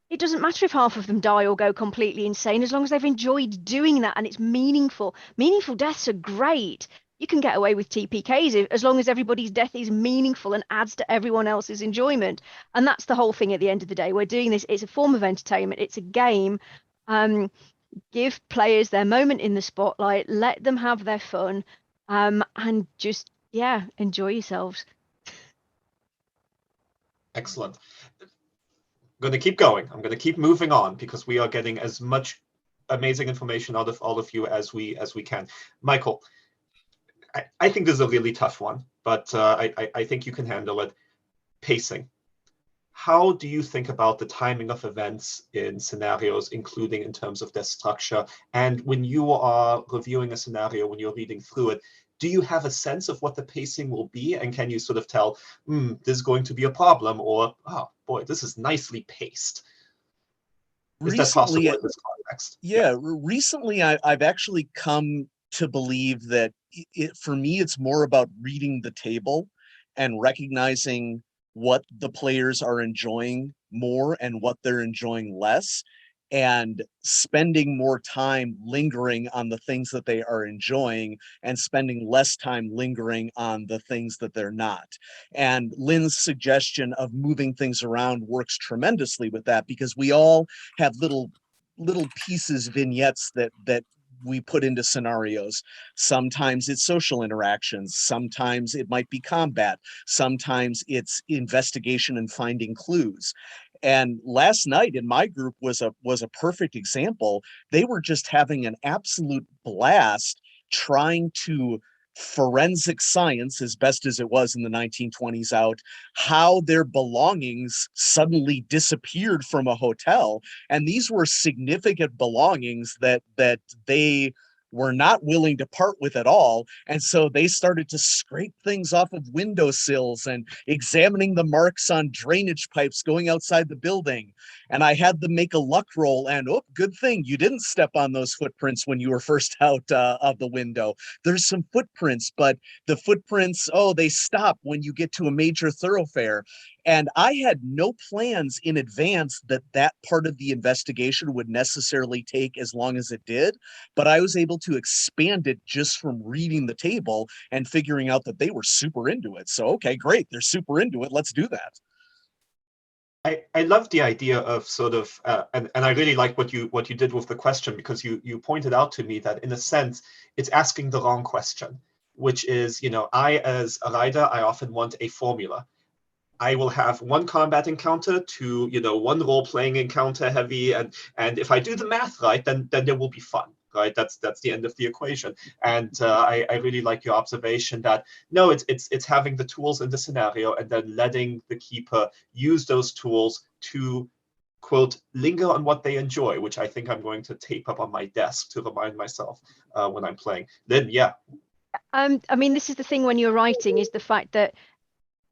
it doesn't matter if half of them die or go completely insane, as long as they've enjoyed doing that and it's meaningful. Meaningful deaths are great. You can get away with TPKs as long as everybody's death is meaningful and adds to everyone else's enjoyment. And that's the whole thing at the end of the day. We're doing this, it's a form of entertainment, it's a game. Give players their moment in the spotlight, let them have their fun, and just, enjoy yourselves. Excellent. I'm going to keep going. I'm going to keep moving on because we are getting as much amazing information out of all of you as we can. Michael, I think this is a really tough one, but I think you can handle it. Pacing. How do you think about the timing of events in scenarios, including in terms of their structure? And when you are reviewing a scenario, when you're reading through it, do you have a sense of what the pacing will be? And can you sort of tell, this is going to be a problem, or, oh boy, this is nicely paced? Is that possible in this context? Yeah, recently I've actually come to believe that for me, it's more about reading the table and recognizing what the players are enjoying more and what they're enjoying less, and spending more time lingering on the things that they are enjoying and spending less time lingering on the things that they're not. And Lynne's suggestion of moving things around works tremendously with that, because we all have little pieces, vignettes that we put into scenarios. Sometimes it's social interactions, sometimes it might be combat, sometimes it's investigation and finding clues. And last night in my group was a perfect example. They were just having an absolute blast trying to forensic science, as best as it was in the 1920s, out how their belongings suddenly disappeared from a hotel. And these were significant belongings that they were not willing to part with at all. And so they started to scrape things off of windowsills and examining the marks on drainage pipes going outside the building. And I had them make a luck roll, and oh, good thing you didn't step on those footprints when you were first out of the window. There's some footprints, but the footprints, oh, they stop when you get to a major thoroughfare. And I had no plans in advance that part of the investigation would necessarily take as long as it did, but I was able to expand it just from reading the table and figuring out that they were super into it. So, okay, great, they're super into it, let's do that. I love the idea of sort of, and I really like what you did with the question, because you pointed out to me that in a sense, it's asking the wrong question, which is, I as a rider, I often want a formula. I will have one combat encounter to, one role-playing encounter heavy, and if I do the math right, then there will be fun, right? That's the end of the equation. And I really like your observation that no, it's having the tools in the scenario and then letting the keeper use those tools to, quote, linger on what they enjoy, which I think I'm going to tape up on my desk to remind myself when I'm playing. Then, yeah. I mean, this is the thing when you're writing, is the fact that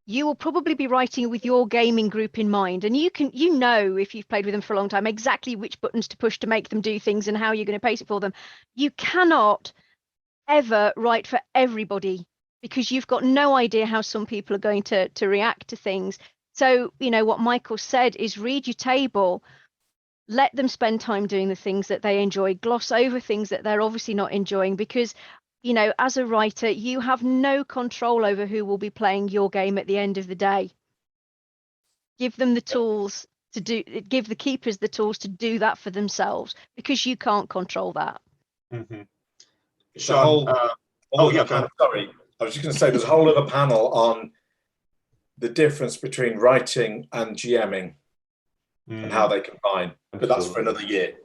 you will probably be writing with your gaming group in mind, and you know, if you've played with them for a long time, exactly which buttons to push to make them do things and how you're going to pace it for them. You cannot ever write for everybody, because you've got no idea how some people are going to react to things. So, what Michael said is read your table, let them spend time doing the things that they enjoy, gloss over things that they're obviously not enjoying, because as a writer, you have no control over who will be playing your game at the end of the day. Give them the tools give the keepers the tools to do that for themselves, because you can't control that. Mm-hmm. Sean, yeah, go ahead. Sorry, I was just going to say there's a whole other panel on the difference between writing and GMing and how they combine, but that's for another year.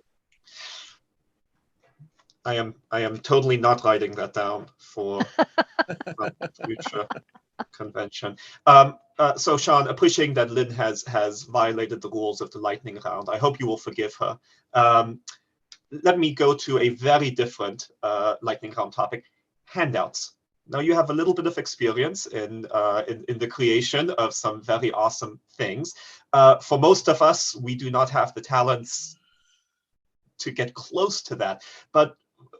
I am totally not writing that down for a future convention. So Sean, appreciating that Lynne has violated the rules of the lightning round, I hope you will forgive her. Let me go to a very different lightning round topic: handouts. Now you have a little bit of experience in the creation of some very awesome things. For most of us, we do not have the talents to get close to that, but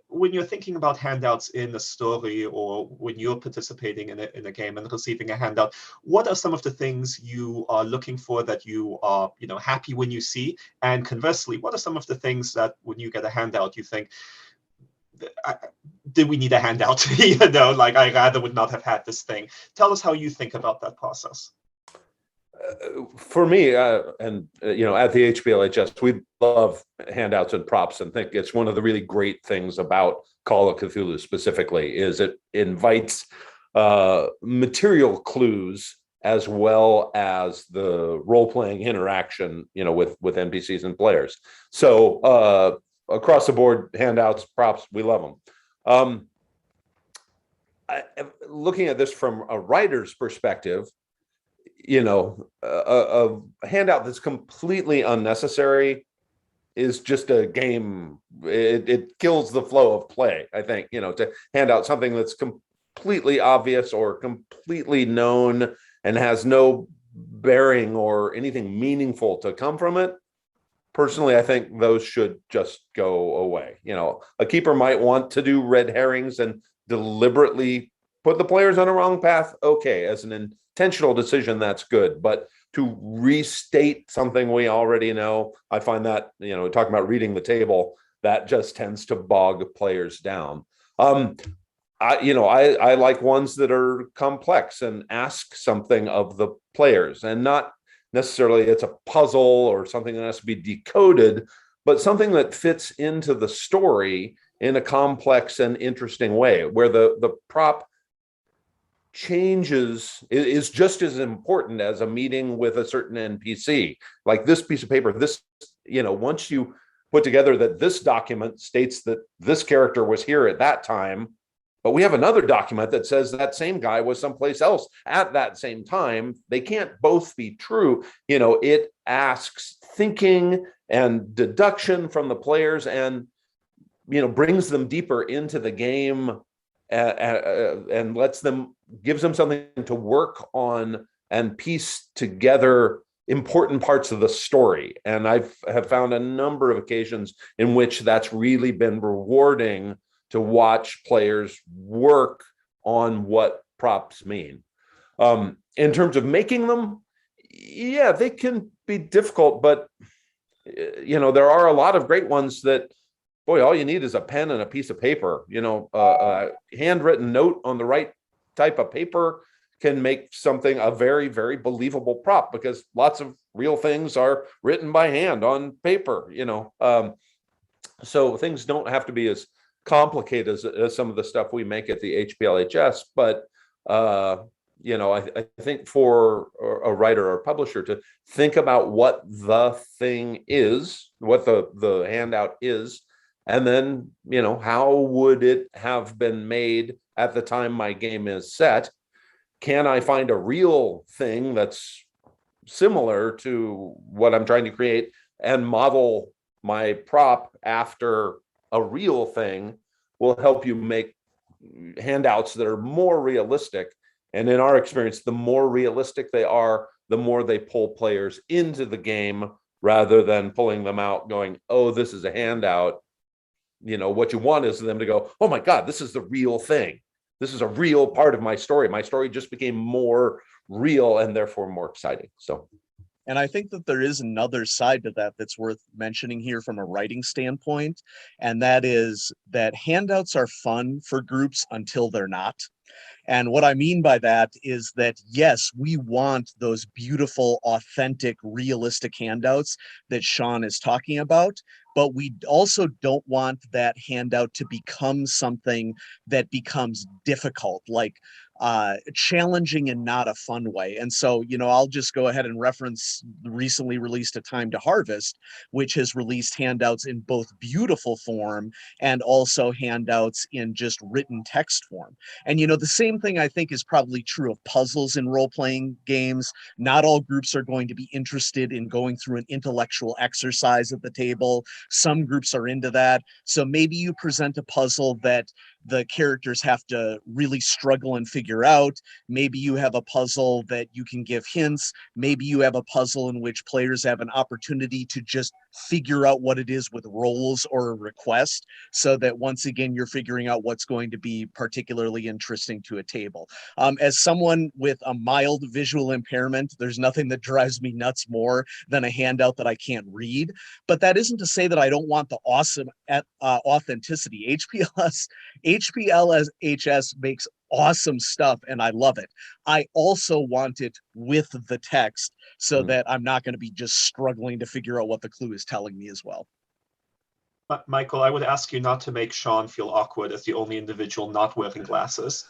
when you're thinking about handouts in a story, or when you're participating in a game and receiving a handout, what are some of the things you are looking for that you are happy when you see? And conversely, what are some of the things that when you get a handout you think, did we need a handout? Like I rather would not have had this thing. Tell us how you think about that process. For me, and at the HPLHS, we love handouts and props, and think it's one of the really great things about Call of Cthulhu specifically is it invites material clues as well as the role-playing interaction, with NPCs and players. So across the board, handouts, props, we love them. Looking at this from a writer's perspective, a handout that's completely unnecessary is just a game. It kills the flow of play, I think, to hand out something that's completely obvious or completely known and has no bearing or anything meaningful to come from it, personally, I think those should just go away. You know, a keeper might want to do red herrings and deliberately put the players on a wrong path. Okay, as an intentional decision, that's good. But to restate something we already know, I find that, you know, talking about reading the table, that just tends to bog players down. I like ones that are complex and ask something of the players, and not necessarily it's a puzzle or something that has to be decoded, but something that fits into the story in a complex and interesting way, where the prop changes is just as important as a meeting with a certain NPC. Like this piece of paper, this, you know, once you put together that this document states that this character was here at that time, but we have another document that says that same guy was someplace else at that same time, they can't both be true. You know, it asks thinking and deduction from the players, and, you know, brings them deeper into the game, and gives them something to work on and piece together important parts of the story. And I have found a number of occasions in which that's really been rewarding, to watch players work on what props mean. In terms of making them, yeah, they can be difficult, but, you know, there are a lot of great ones that, boy, all you need is a pen and a piece of paper. You know, a handwritten note on the right type of paper can make something a very, very believable prop, because lots of real things are written by hand on paper, you know. So things don't have to be as complicated as some of the stuff we make at the HPLHS, but you know, I think for a writer or publisher to think about what the thing is, what the handout is, and then, you know, how would it have been made at the time my game is set? Can I find a real thing that's similar to what I'm trying to create and model my prop after a real thing? Will help you make handouts that are more realistic. And in our experience, the more realistic they are, the more they pull players into the game, rather than pulling them out going, oh, this is a handout. You know, what you want is them to go, oh my God, this is the real thing. This is a real part of my story. My story just became more real and therefore more exciting. So, and I think that there is another side to that that's worth mentioning here from a writing standpoint, and that is that handouts are fun for groups until they're not. And what I mean by that is that, yes, we want those beautiful, authentic, realistic handouts that Sean is talking about, but we also don't want that handout to become something that becomes difficult, like challenging in not a fun way. And so, you know, I'll just go ahead and reference the recently released A Time to Harvest, which has released handouts in both beautiful form and also handouts in just written text form. And, you know, the same thing I think is probably true of puzzles in role-playing games. Not all groups are going to be interested in going through an intellectual exercise at the table. Some groups are into that. So maybe you present a puzzle that the characters have to really struggle and figure out. Maybe you have a puzzle that you can give hints. Maybe you have a puzzle in which players have an opportunity to just figure out what it is with roles or a request, so that once again, you're figuring out what's going to be particularly interesting to a table. As someone with a mild visual impairment, there's nothing that drives me nuts more than a handout that I can't read. But that isn't to say that I don't want the awesome authenticity. HPLHS makes awesome stuff and I love it. I also want it with the text, so that I'm not going to be just struggling to figure out what the clue is telling me as well. Michael, I would ask you not to make Sean feel awkward as the only individual not wearing glasses.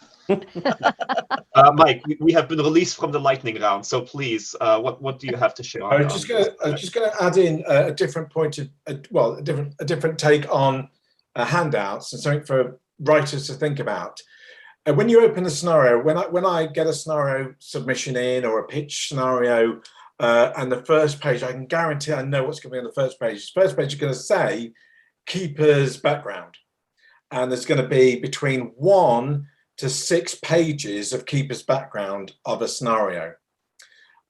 Mike, we have been released from the lightning round, so please, what do you have to share? I was just going to add in a different point of, a different take on handouts, and something for writers to think about. When you open a scenario, when I get a scenario submission in, or a pitch scenario, and the first page, I can guarantee I know what's going to be on the first page. The first page is going to say keeper's background, and there's going to be between 1 to 6 pages of keeper's background of a scenario.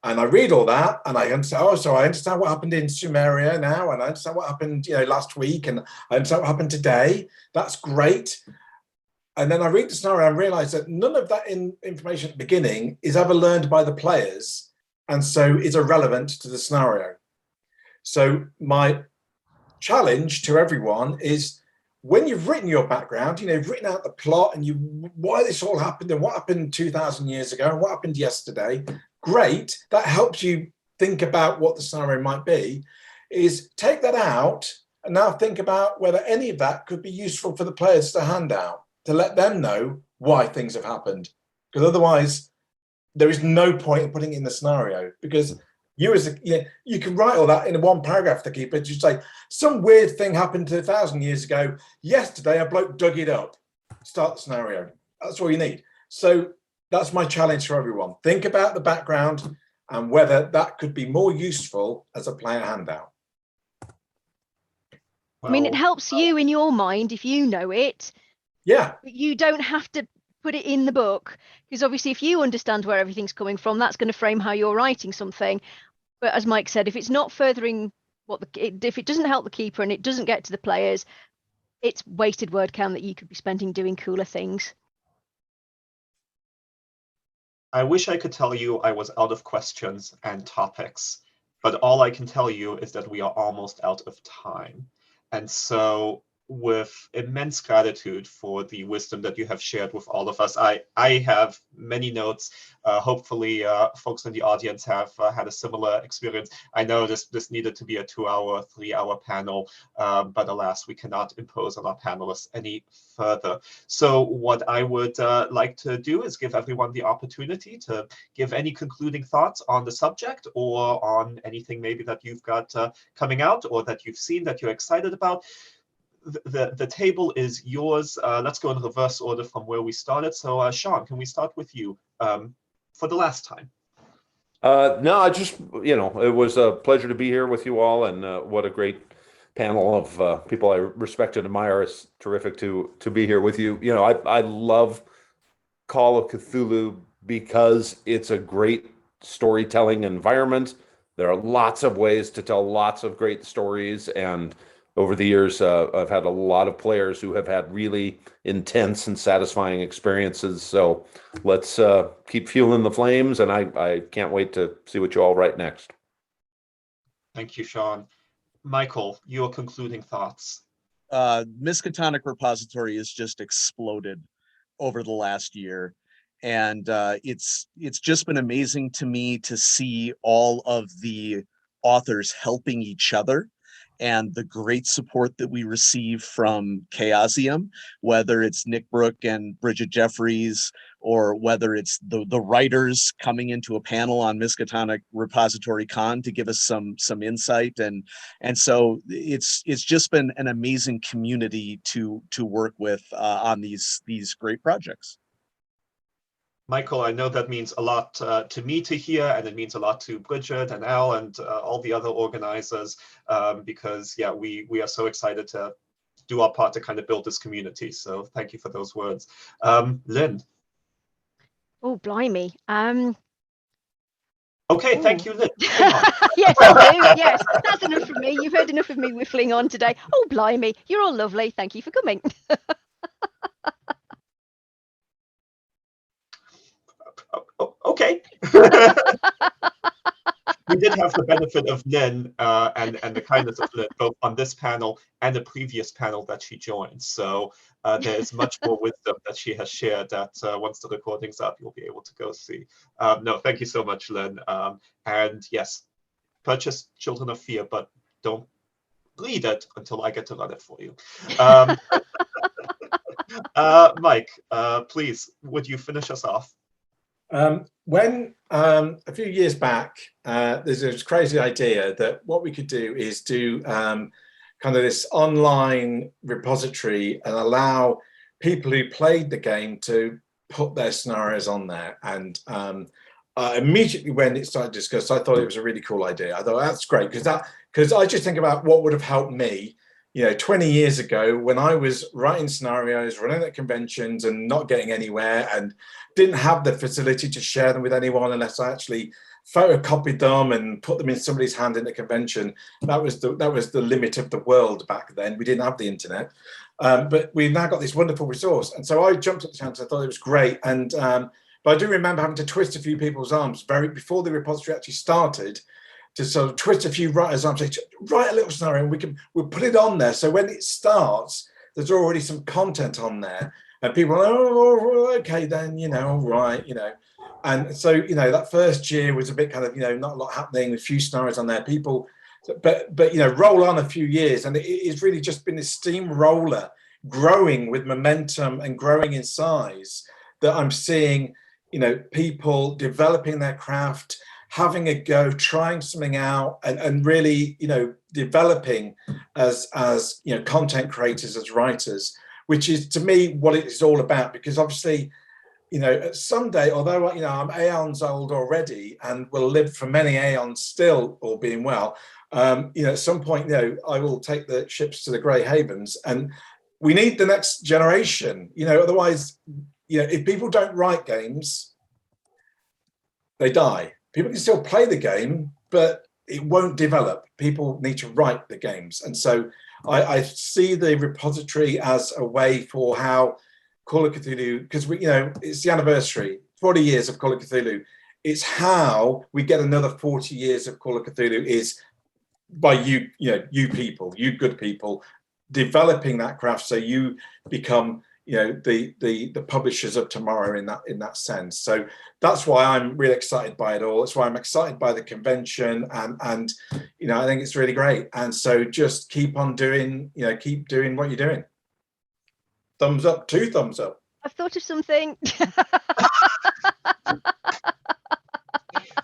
And I read all that and I understand, oh, so I understand what happened in Sumeria now, and I understand what happened, last week, and I understand what happened today. That's great. And then I read the scenario and realize that none of that information at the beginning is ever learned by the players, and so is irrelevant to the scenario. So my challenge to everyone is, when you've written your background, you've written out the plot and why this all happened and what happened 2,000 years ago and what happened yesterday, great. That helps you think about what the scenario might be. Is take that out and now think about whether any of that could be useful for the players to hand out, to let them know why things have happened. Because otherwise, there is no point in putting it in the scenario, because you can write all that in one paragraph to keep it. Just say, some weird thing happened 2,000 years ago. Yesterday, a bloke dug it up. Start the scenario. That's all you need. So that's my challenge for everyone. Think about the background and whether that could be more useful as a player handout. I mean, it helps you in your mind if you know it. Yeah. But you don't have to put it in the book, because obviously if you understand where everything's coming from, that's going to frame how you're writing something. But as Mike said, if it's not furthering if it doesn't help the keeper and it doesn't get to the players, it's wasted word count that you could be spending doing cooler things. I wish I could tell you I was out of questions and topics, but all I can tell you is that we are almost out of time. And so, with immense gratitude for the wisdom that you have shared with all of us. I have many notes. Hopefully, folks in the audience have had a similar experience. I know this needed to be a 2-hour, 3-hour panel, but alas, we cannot impose on our panelists any further. So what I would like to do is give everyone the opportunity to give any concluding thoughts on the subject, or on anything maybe that you've got coming out, or that you've seen that you're excited about. The table is yours. Let's go in reverse order from where we started. So Sean, can we start with you for the last time? No, I just, it was a pleasure to be here with you all, and what a great panel of people I respect and admire. It's terrific to be here with you. I love Call of Cthulhu because it's a great storytelling environment. There are lots of ways to tell lots of great stories, and over the years, I've had a lot of players who have had really intense and satisfying experiences. So let's keep fueling the flames, and I can't wait to see what you all write next. Thank you, Sean. Michael, your concluding thoughts. Miskatonic repository has just exploded over the last year. And it's just been amazing to me to see all of the authors helping each other, and the great support that we receive from Chaosium, whether it's Nick Brook and Bridget Jeffries, or whether it's the writers coming into a panel on Miskatonic Repository Con to give us some insight. And so it's just been an amazing community to work with on these great projects. Michael, I know that means a lot to me to hear, and it means a lot to Bridget and Al and all the other organizers, because yeah, we are so excited to do our part to kind of build this community. So thank you for those words. Lynne. Oh, blimey. Okay, thank you, Lynne. Yes, I'll do. Yes, that's enough from me. You've heard enough of me whiffling on today. Oh, blimey. You're all lovely. Thank you for coming. Okay. We did have the benefit of Lynne and the kindness of Lynne, both on this panel and the previous panel that she joined. So there is much more wisdom that she has shared that once the recording's up, you'll be able to go see. No, thank you so much, Lynne. And yes, purchase Children of Fear, but don't read it until I get to run it for you. Mike, please, would you finish us off? When a few years back, there's this crazy idea that what we could do is do kind of this online repository and allow people who played the game to put their scenarios on there. And immediately when it started discussed, I thought it was a really cool idea. I thought that's great, because I just think about what would have helped me. 20 years ago when I was writing scenarios, running at conventions and not getting anywhere and didn't have the facility to share them with anyone unless I actually photocopied them and put them in somebody's hand in a convention. That was the limit of the world back then. We didn't have the internet. But we've now got this wonderful resource. And so I jumped at the chance. I thought it was great. And but I do remember having to twist a few people's arms before the repository actually started, to sort of twist a few writers' arms, say, write a little scenario and we'll put it on there. So when it starts, there's already some content on there. And people are, oh, okay, then, all right, And so, that first year was a bit kind of, not a lot happening, a few scenarios on there. People, but roll on a few years, and it's really just been this steamroller growing with momentum and growing in size that I'm seeing, people developing their craft, having a go, trying something out, and really, developing as content creators, as writers, which is to me what it's all about. Because obviously, someday, although I'm aeons old already and will live for many aeons still, all being well, at some point, I will take the ships to the Grey Havens, and we need the next generation. Otherwise, if people don't write games, they die. People can still play the game, but it won't develop. People need to write the games. And so I see the repository as a way for how Call of Cthulhu, because it's the anniversary, 40 years of Call of Cthulhu. It's how we get another 40 years of Call of Cthulhu is by you people, you good people, developing that craft so you become the publishers of tomorrow in that sense. So that's why I'm really excited by it all. That's why I'm excited by the convention, and I think it's really great. And so just keep on doing, keep doing what you're doing. Thumbs up, 2 thumbs up. I've thought of something.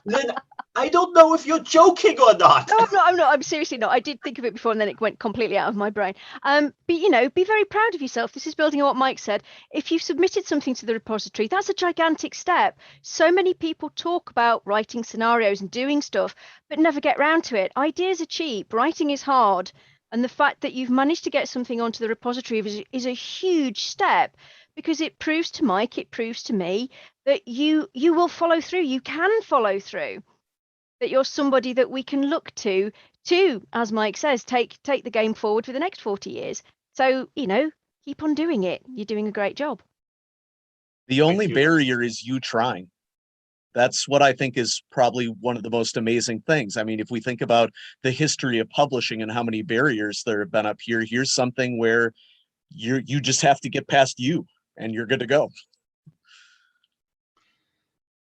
Lynne, I don't know if you're joking or not. No, I'm not. I'm seriously not. I did think of it before and then it went completely out of my brain. But be very proud of yourself. This is building on what Mike said. If you've submitted something to the repository, that's a gigantic step. So many people talk about writing scenarios and doing stuff, but never get round to it. Ideas are cheap. Writing is hard. And the fact that you've managed to get something onto the repository is a huge step, because it proves to Mike, it proves to me that you will follow through. You can follow through. That you're somebody that we can look to, as Mike says, take the game forward for the next 40 years. So, keep on doing it. You're doing a great job. The only barrier is you trying. That's what I think is probably one of the most amazing things. I mean, if we think about the history of publishing and how many barriers there have been up here, here's something where you just have to get past you and you're good to go.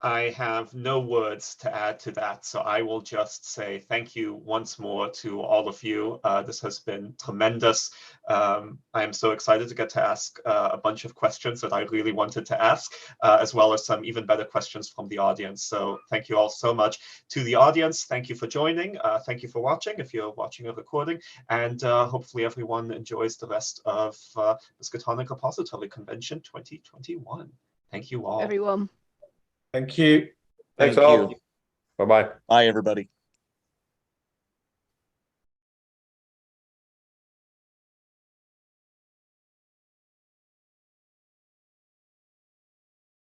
I have no words to add to that, so I will just say thank you once more to all of you. This has been tremendous. I am so excited to get to ask a bunch of questions that I really wanted to ask, as well as some even better questions from the audience. So thank you all so much. To the audience, thank you for joining. Thank you for watching, if you're watching a recording, and hopefully everyone enjoys the rest of Miskatonic Repository Convention 2021. Thank you all. Everyone. Thank you. Thanks Thank all. you. Bye-bye. Bye, everybody.